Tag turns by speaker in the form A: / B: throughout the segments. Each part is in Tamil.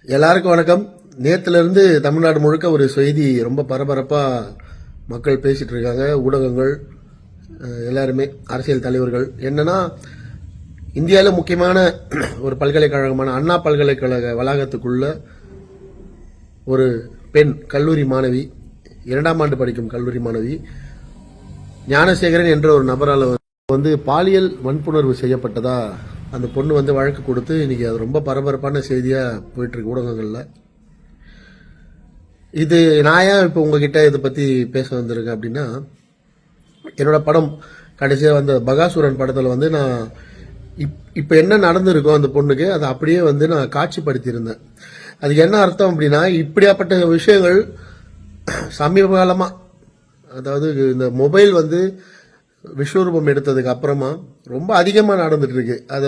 A: எல்லாருக்கும் வணக்கம். நேற்றுலேருந்து தமிழ்நாடு முழுக்க ஒரு செய்தி ரொம்ப பரபரப்பாக மக்கள் பேசிகிட்டு இருக்காங்க. ஊடகங்கள் எல்லாருமே, அரசியல் தலைவர்கள். என்னன்னா, இந்தியாவில் முக்கியமான ஒரு பல்கலைக்கழகமான அண்ணா பல்கலைக்கழக வளாகத்துக்குள்ள ஒரு பெண் கல்லூரி மாணவி, 2ஆம் ஆண்டு படிக்கும் கல்லூரி மாணவி ஞானசேகரன் என்ற ஒரு நபரால் பாலியல் வன்புணர்வு செய்யப்பட்டதா அந்த பொண்ணு வழக்கு கொடுத்து இன்னைக்கு அது ரொம்ப பரபரப்பான செய்தியாக போயிட்டுருக்கு ஊடகங்களில். இது நான் ஏன் இப்போ உங்ககிட்ட இதை பற்றி பேச வந்திருக்கேன் அப்படின்னா, என்னோட படம் கடைசியாக வந்த பகாசுரன் படத்தில் நான் இப்போ என்ன நடந்திருக்கோ அந்த பொண்ணுக்கு அதை அப்படியே நான் காட்சிப்படுத்தியிருந்தேன். அதுக்கு என்ன அர்த்தம் அப்படின்னா, இப்படியாப்பட்ட விஷயங்கள் சமீப காலமாக, அதாவது இந்த மொபைல் விஸ்வரூபம் எடுத்ததுக்கு அப்புறமா ரொம்ப அதிகமாக நடந்துட்டு இருக்கு. அதை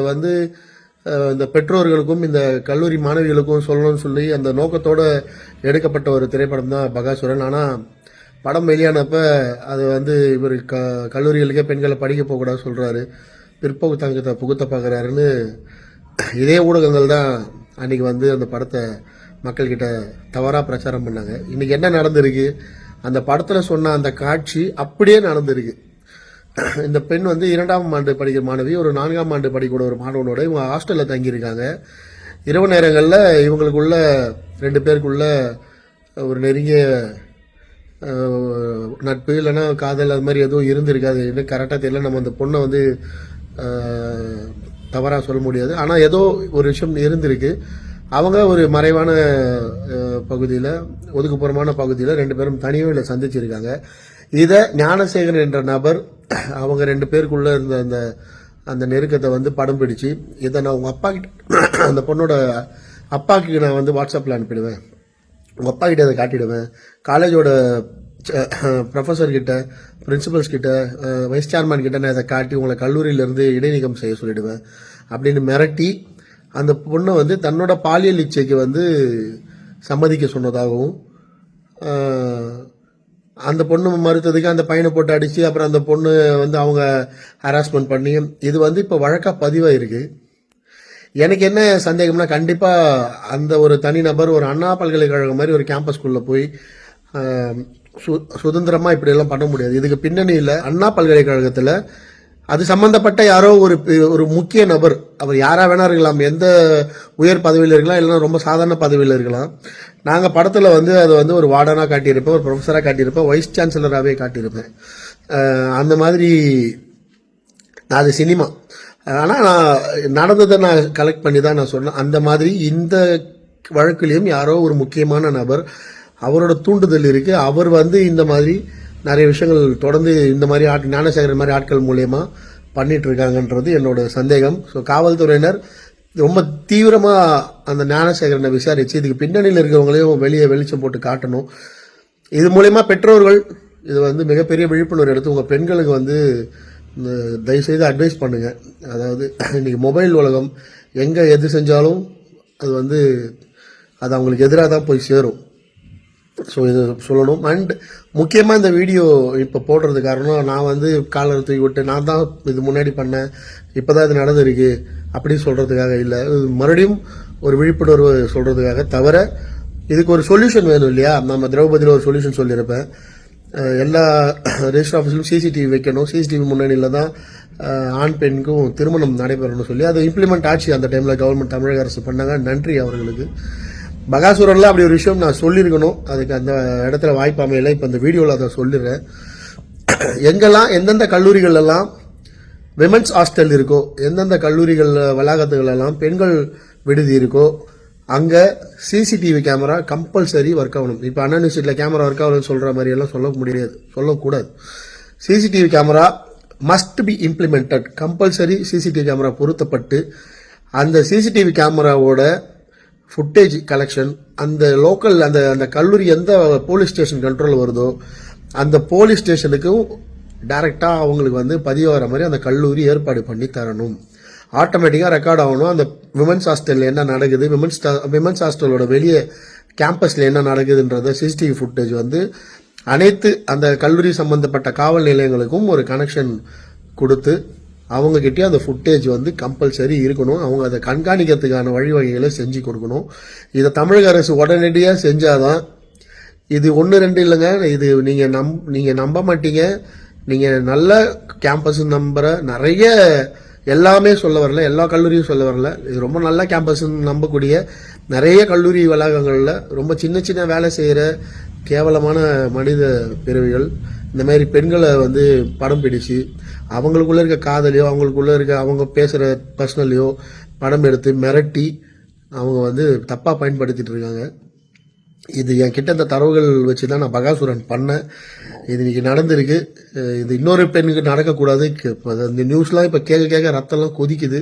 A: இந்த பெற்றோர்களுக்கும் இந்த கல்லூரி மாணவிகளுக்கும் சொல்லணும்னு சொல்லி அந்த நோக்கத்தோட எடுக்கப்பட்ட ஒரு திரைப்படம் தான் பகாசுரன். ஆனால் படம் வெளியானப்ப அது இவர் கல்லூரிகளுக்கே பெண்களை படிக்க போகக்கூடாது சொல்கிறாரு, பிற்போக்கு தங்கத்தை புகுத்த பார்க்குறாருன்னு இதே ஊடகங்கள் தான் அன்றைக்கி அந்த படத்தை மக்கள்கிட்ட தவறாக பிரச்சாரம் பண்ணாங்க. இன்றைக்கி என்ன நடந்திருக்கு, அந்த படத்தில் சொன்ன அந்த காட்சி அப்படியே நடந்திருக்கு. இந்த பெண் 2ஆம் ஆண்டு படிக்கிற மாணவி, ஒரு 4ஆம் ஆண்டு படிக்கக்கூடிய ஒரு மாணவனோட இவங்க ஹாஸ்டலில் தங்கியிருக்காங்க. இரவு நேரங்களில் இவங்களுக்குள்ள 2 பேருக்குள்ள ஒரு நெருங்கிய நட்பு இல்லைன்னா காதல் அது மாதிரி எதுவும் இருந்திருக்காது. இன்னும் கரெக்டாக தெரியல. நம்ம அந்த பொண்ணை தவறாக சொல்ல முடியாது. ஆனால் ஏதோ ஒரு விஷயம் இருந்திருக்கு. அவங்க ஒரு மறைவான பகுதியில், ஒதுக்குப்புறமான பகுதியில் 2 பேரும் தனியாக சந்திச்சிருக்காங்க. இதை ஞானசேகரன் என்ற நபர் அவங்க 2 பேருக்குள்ள இருந்த அந்த நெருக்கத்தை படம் பிடிச்சு, இதை நான் உங்கள் அப்பா கிட்ட, அந்த பொண்ணோட அப்பாக்கு நான் வாட்ஸ்அப்பில் அனுப்பிடுவேன், உங்கள் அப்பா கிட்ட அதை காட்டிடுவேன், காலேஜோட ப்ரொஃபஸர் கிட்ட, பிரின்சிபல்ஸ் கிட்ட, வைஸ் சேர்மேன் கிட்ட நான் இதை காட்டி உங்களை கல்லூரியிலேருந்து இடைநீக்கம் செய்ய சொல்லிடுவேன் அப்படின்னு மிரட்டி அந்த பொண்ணை தன்னோட பாலியல் இச்சைக்கு சம்மதிக்க சொன்னதாகவும், அந்த பொண்ணு மறுத்ததுக்கு அந்த பையனை போட்டு அடித்து அப்புறம் அந்த பொண்ணு அவங்க ஹராஸ்மெண்ட் பண்ணி இது இப்போ வழக்காக பதிவாயிருக்கு. எனக்கு என்ன சந்தேகம்னா, கண்டிப்பாக அந்த ஒரு தனிநபர் ஒரு அண்ணா பல்கலைக்கழகம் மாதிரி ஒரு கேம்பஸ்குள்ளே போய் சுதந்திரமாக இப்படியெல்லாம் பண்ண முடியாது. இதுக்கு பின்னணியில் அண்ணா பல்கலைக்கழகத்தில் அது சம்பந்தப்பட்ட யாரோ ஒரு முக்கிய நபர், அவர் யாராக வேணா இருக்கலாம், எந்த உயர் பதவியில் இருக்கலாம், இல்லைன்னா ரொம்ப சாதாரண பதவியில் இருக்கலாம். நாங்கள் படத்தில் அதை ஒரு வார்டனாக காட்டியிருப்பேன், ஒரு ப்ரொஃபஸராக காட்டியிருப்பேன், வைஸ் சான்சலராகவே காட்டியிருப்பேன். அந்த மாதிரி அது சினிமா. ஆனால் நான் நடந்ததை நான் கலெக்ட் பண்ணி தான் நான் சொன்னேன். அந்த மாதிரி இந்த வழக்கிலையும் யாரோ ஒரு முக்கியமான நபர், அவரோட தூண்டுதல் இருக்குது. அவர் இந்த மாதிரி நிறைய விஷயங்கள் தொடர்ந்து இந்த மாதிரி ஞானசேகரன் மாதிரி ஆட்கள் மூலயமா பண்ணிட்டு இருக்காங்கன்றது என்னோட சந்தேகம். ஸோ காவல்துறையினர் ரொம்ப தீவிரமாக அந்த ஞானசேகரனை விசாரித்து இதுக்கு பின்னணியில் இருக்கிறவங்களையும் வெளிச்சம் போட்டு காட்டணும். இது மூலயமா பெற்றோர்கள் இது மிகப்பெரிய விழிப்புணர்வு எடுத்து உங்கள் பெண்களுக்கு தயவுசெய்து அட்வைஸ் பண்ணுங்கள். அதாவது இன்றைக்கி மொபைல் உலகம் எங்கே எது செஞ்சாலும் அது அது அவங்களுக்கு எதிராக தான் போய் சேரும். ஸோ இது சொல்லணும். அண்ட் முக்கியமாக இந்த வீடியோ இப்போ போடுறது காரணம், நான் காலர் தூக்கி விட்டு நான் தான் இது முன்னாடி பண்ணேன், இப்போ தான் இது நடந்திருக்கு அப்படி சொல்கிறதுக்காக இல்லை, மறுபடியும் ஒரு விழிப்புணர்வு சொல்கிறதுக்காக. தவிர இதுக்கு ஒரு சொல்யூஷன் வேணும் இல்லையா. நம்ம திரௌபதியில் ஒரு சொல்யூஷன் சொல்லியிருப்பேன், எல்லா ரெஜிஸ்டர் ஆஃபீஸ்லையும் சிசிடிவி வைக்கணும், சிசிடிவி முன்னணியில் தான் ஆண் பெண்ணுக்கும் திருமணம் நடைபெறணும்னு சொல்லி அது இம்ப்ளிமெண்ட் ஆச்சு. அந்த டைமில் கவர்மெண்ட், தமிழக அரசு பண்ணாங்க. நன்றி அவர்களுக்கு. பகாசுரனில் அப்படி ஒரு விஷயம் நான் சொல்லியிருக்கணும், அதுக்கு அந்த இடத்துல வாய்ப்பு அமையலை. இப்போ இந்த வீடியோவில் அதை சொல்லிடுறேன். எங்கெல்லாம் எந்தெந்த கல்லூரிகளெல்லாம் விமென்ஸ் ஹாஸ்டல் இருக்கோ, எந்தெந்த கல்லூரிகள் வளாகத்துகளெல்லாம் பெண்கள் விடுதி இருக்கோ, அங்கே சிசிடிவி கேமரா கம்பல்சரி ஒர்க் ஆகணும். இப்போ அண்ணா யூனிவர்சிட்டியில் கேமரா ஒர்க் ஆகணும்னு சொல்கிற மாதிரியெல்லாம் சொல்லக்கூடாது. CCTV camera must be implemented. Compulsory CCTV camera பொருத்தப்பட்டு அந்த சிசிடிவி கேமராவோட ஃபுட்டேஜ் கலெக்ஷன் அந்த லோக்கல் அந்த கல்லூரி எந்த போலீஸ் ஸ்டேஷன் கண்ட்ரோல் வருதோ அந்த போலீஸ் ஸ்டேஷனுக்கும் டைரெக்டாக அவங்களுக்கு பதிவாகிற மாதிரி அந்த கல்லூரி ஏற்பாடு பண்ணி தரணும். ஆட்டோமேட்டிக்காக ரெக்கார்ட் ஆகணும். அந்த விமென்ஸ் ஹாஸ்டலில் என்ன நடக்குது, விமென்ஸ் ஹாஸ்டலோட வெளியே கேம்பஸில் என்ன நடக்குதுன்றத சிசிடிவி ஃபுட்டேஜ் அனைத்து அந்த கல்லூரி சம்பந்தப்பட்ட காவல் நிலையங்களுக்கும் ஒரு கனெக்ஷன் கொடுத்து அவங்கக்கிட்டே அந்த ஃபுட்டேஜ் வந்து கம்பல்சரி இருக்கணும். அவங்க அதை கண்காணிக்கிறதுக்கான வழிவகைகளை செஞ்சு கொடுக்கணும். இதை தமிழக அரசு உடனடியாக செஞ்சாதான் இது 1 2 இல்லைங்க. இது நீங்கள் நம்ப மாட்டீங்க. நீங்கள் நல்ல கேம்பஸ் நம்புகிற நிறைய எல்லாமே சொல்ல வரல, எல்லா கல்லூரியும் சொல்ல வரல, இது ரொம்ப நல்ல கேம்பஸ் நம்பக்கூடிய நிறைய கல்லூரி வளாகங்களில் ரொம்ப சின்ன சின்ன வேலை செய்கிற கேவலமான மனித பிறவிகள் இந்த மாதிரி பெண்களை வந்து படம் பிடிச்சு அவங்களுக்குள்ள இருக்க காதலையோ அவங்களுக்குள்ள இருக்க அவங்க பேசுகிற பர்சனலையோ படம் எடுத்து மிரட்டி அவங்க வந்து தப்பாக பயன்படுத்திட்டு இருக்காங்க. இது என்கிட்ட இந்த தரவுகள் வச்சு தான் நான் பகாசுரன் பண்ணேன். இது இன்னைக்கு நடந்திருக்கு. இது இன்னொரு பெண்ணுக்கு நடக்கக்கூடாது. இந்த நியூஸ்லாம் இப்போ கேட்க ரத்தம்லாம் கொதிக்குது.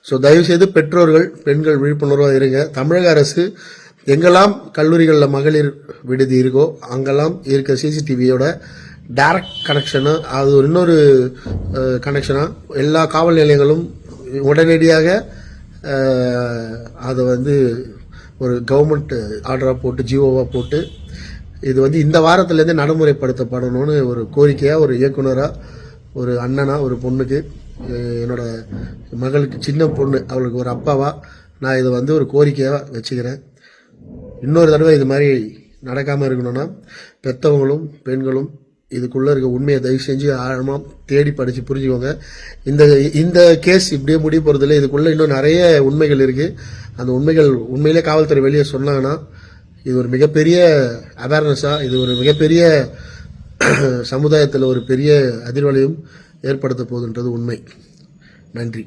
A: ஸோ தயவுசெய்து பெற்றோர்கள் பெண்கள் விழிப்புணர்வாக இருங்க. தமிழக அரசு எங்கெல்லாம் கல்லூரிகளில் மகளிர் விடுதி இருக்கோ அங்கெல்லாம் இருக்க சிசிடிவியோட டைரக்ட் கனெக்ஷனு, அது ஒரு இன்னொரு கனெக்ஷனாக எல்லா காவல் நிலையங்களும் உடனடியாக அதை வந்து ஒரு கவர்மெண்ட் ஆர்டராக போட்டு ஜிஓவாக போட்டு இது வந்து இந்த வாரத்திலேருந்து நடைமுறைப்படுத்தப்படணும்னு ஒரு கோரிக்கையாக ஒரு இயக்குனராக ஒரு அண்ணனாக ஒரு பொண்ணுக்கு என்னோட மகளுக்கு சின்ன பொண்ணு அவளுக்கு ஒரு அப்பாவா நான் இதை வந்து ஒரு கோரிக்கையாக வச்சுக்கிறேன். இன்னொரு தடவை இது மாதிரி நடக்காமல் இருக்கணும்னா பெற்றவங்களும் பெண்களும் இதுக்குள்ளே இருக்க உண்மையை தயவு செஞ்சு ஆழமாக தேடி படித்து புரிஞ்சுக்கோங்க. இந்த கேஸ் இப்படியே முடிய போகிறதில்ல. இதுக்குள்ளே இன்னும் நிறைய உண்மைகள் இருக்குது. அந்த உண்மைகள் உண்மையிலே காவல்துறை வெளியே சொன்னாங்கன்னா இது ஒரு மிகப்பெரிய அவேர்னஸாக, இது ஒரு மிகப்பெரிய சமுதாயத்தில் ஒரு பெரிய அதிர்வலையும் ஏற்படுத்த போகுதுன்றது உண்மை. நன்றி.